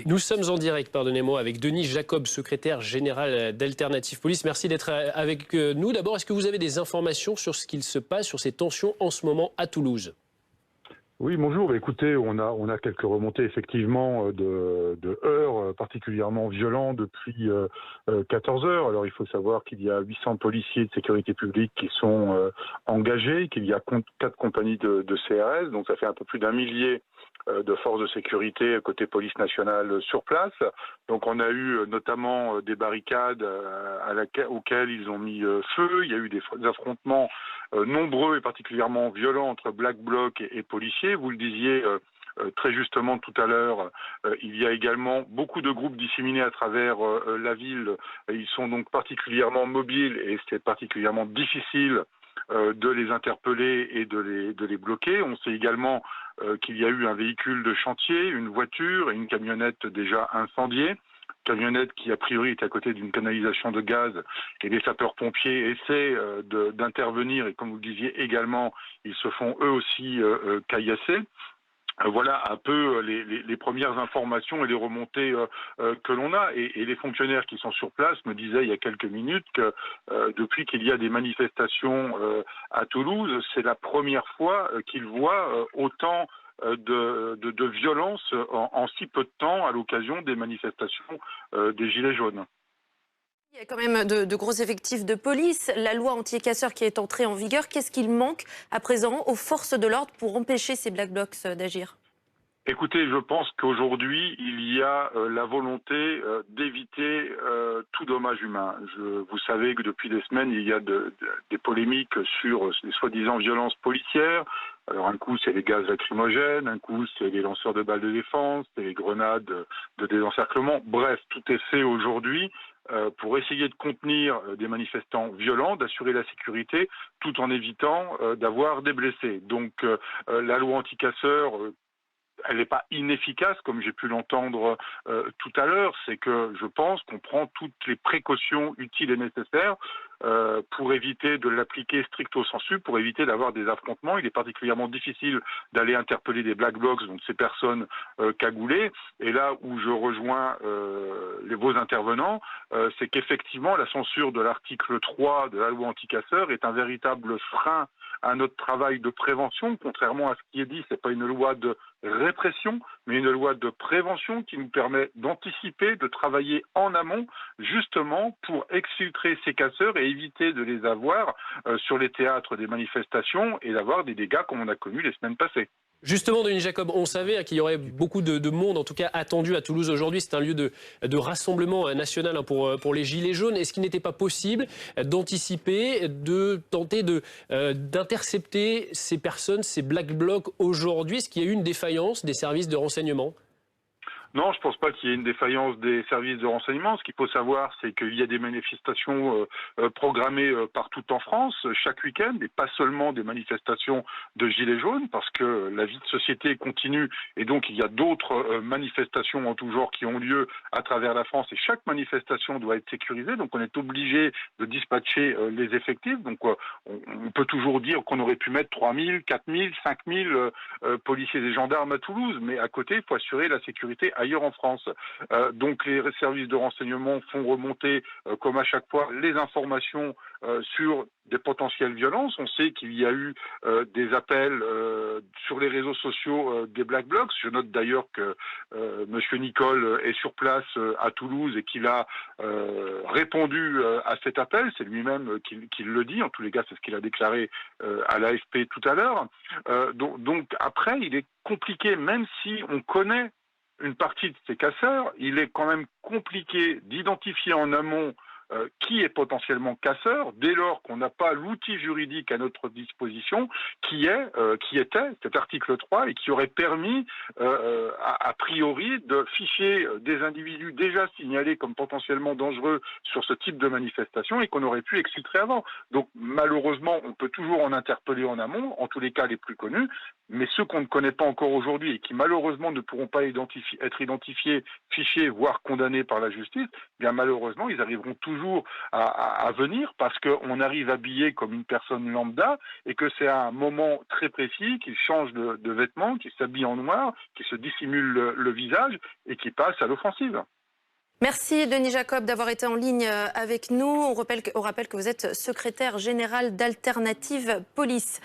Nous sommes en direct, pardonnez-moi, avec Denis Jacob, secrétaire général d'Alternative Police. Merci d'être avec nous. D'abord, est-ce que vous avez des informations sur ce qu'il se passe, sur ces tensions en ce moment à Toulouse ? Oui, bonjour. Écoutez, on a quelques remontées effectivement de heurts particulièrement violents depuis 14 heures. Alors il faut savoir qu'il y a 800 policiers de sécurité publique qui sont engagés, qu'il y a 4 compagnies de CRS, donc ça fait un peu plus d'1 000 de forces de sécurité côté police nationale sur place. Donc on a eu notamment des barricades auxquelles ils ont mis feu. Il y a eu des affrontements nombreux et particulièrement violents entre Black Bloc et policiers. Vous le disiez très justement tout à l'heure, il y a également beaucoup de groupes disséminés à travers la ville. Ils sont donc particulièrement mobiles et c'est particulièrement difficile de les interpeller et de les bloquer. On sait également qu'il y a eu un véhicule de chantier, une voiture et une camionnette déjà incendiée. Camionnette qui a priori est à côté d'une canalisation de gaz et les sapeurs-pompiers essaient d'intervenir et comme vous le disiez également, ils se font eux aussi caillasser. Voilà un peu les premières informations et les remontées que l'on a. Et les fonctionnaires qui sont sur place me disaient il y a quelques minutes que depuis qu'il y a des manifestations à Toulouse, c'est la première fois qu'ils voient autant de violence en si peu de temps à l'occasion des manifestations des Gilets jaunes. Il y a quand même de gros effectifs de police. La loi anti-casseurs qui est entrée en vigueur, qu'est-ce qu'il manque à présent aux forces de l'ordre pour empêcher ces Black Blocs d'agir ? Écoutez, je pense qu'aujourd'hui, il y a la volonté d'éviter tout dommage humain. Vous savez que depuis des semaines, il y a des polémiques sur les soi-disant violences policières. Alors un coup, c'est les gaz lacrymogènes, un coup, c'est les lanceurs de balles de défense, c'est les grenades de désencerclement. Bref, tout est fait aujourd'hui pour essayer de contenir des manifestants violents, d'assurer la sécurité, tout en évitant d'avoir des blessés. Donc la loi anti-casseurs, elle n'est pas inefficace, comme j'ai pu l'entendre tout à l'heure. C'est que je pense qu'on prend toutes les précautions utiles et nécessaires pour éviter de l'appliquer stricto sensu, pour éviter d'avoir des affrontements. Il est particulièrement difficile d'aller interpeller des black blocs, donc ces personnes cagoulées. Et là où je rejoins vos intervenants, c'est qu'effectivement la censure de l'article 3 de la loi anti-casseurs est un véritable frein à notre travail de prévention. Contrairement à ce qui est dit, c'est pas une loi de répression, mais une loi de prévention qui nous permet d'anticiper, de travailler en amont, justement pour exfiltrer ces casseurs et éviter de les avoir sur les théâtres des manifestations et d'avoir des dégâts comme on a connu les semaines passées. Justement, Denis Jacob, on savait qu'il y aurait beaucoup de monde, en tout cas attendu à Toulouse aujourd'hui. C'est un lieu de rassemblement national pour les Gilets jaunes. Est-ce qu'il n'était pas possible d'anticiper, de tenter d'intercepter ces personnes, ces Black Blocs aujourd'hui ? Est-ce qu'il y a eu une défaillance des services de renseignement ? Non, je ne pense pas qu'il y ait une défaillance des services de renseignement. Ce qu'il faut savoir, c'est qu'il y a des manifestations programmées partout en France, chaque week-end, et pas seulement des manifestations de Gilets jaunes, parce que la vie de société continue, et donc il y a d'autres manifestations en tout genre qui ont lieu à travers la France, et chaque manifestation doit être sécurisée, donc on est obligé de dispatcher les effectifs. Donc on peut toujours dire qu'on aurait pu mettre 3 000, 4 000, 5 000 policiers et gendarmes à Toulouse, mais à côté, il faut assurer la sécurité ailleurs en France. Donc les services de renseignement font remonter, comme à chaque fois, les informations sur des potentielles violences. On sait qu'il y a eu des appels sur les réseaux sociaux des Black Blocs. Je note d'ailleurs que Monsieur Nicole est sur place à Toulouse et qu'il a répondu à cet appel. C'est lui-même qui le dit. En tous les cas, c'est ce qu'il a déclaré à l'AFP tout à l'heure. Donc après, il est compliqué, même si on connaît une partie de ces casseurs, il est quand même compliqué d'identifier en amont qui est potentiellement casseur, dès lors qu'on n'a pas l'outil juridique à notre disposition, qui était cet article 3 et qui aurait permis, a priori, de ficher des individus déjà signalés comme potentiellement dangereux sur ce type de manifestation et qu'on aurait pu exfiltrer avant. Donc malheureusement, on peut toujours en interpeller en amont, en tous les cas les plus connus, mais ceux qu'on ne connaît pas encore aujourd'hui et qui malheureusement ne pourront pas être identifiés, fichés, voire condamnés par la justice, bien malheureusement, ils arriveront toujours jours à venir parce qu'on arrive habillé comme une personne lambda et que c'est à un moment très précis qu'il change de vêtements, qu'il s'habille en noir, qu'il se dissimule le visage et qu'il passe à l'offensive. Merci Denis Jacob d'avoir été en ligne avec nous. On rappelle que vous êtes secrétaire général d'Alternative Police.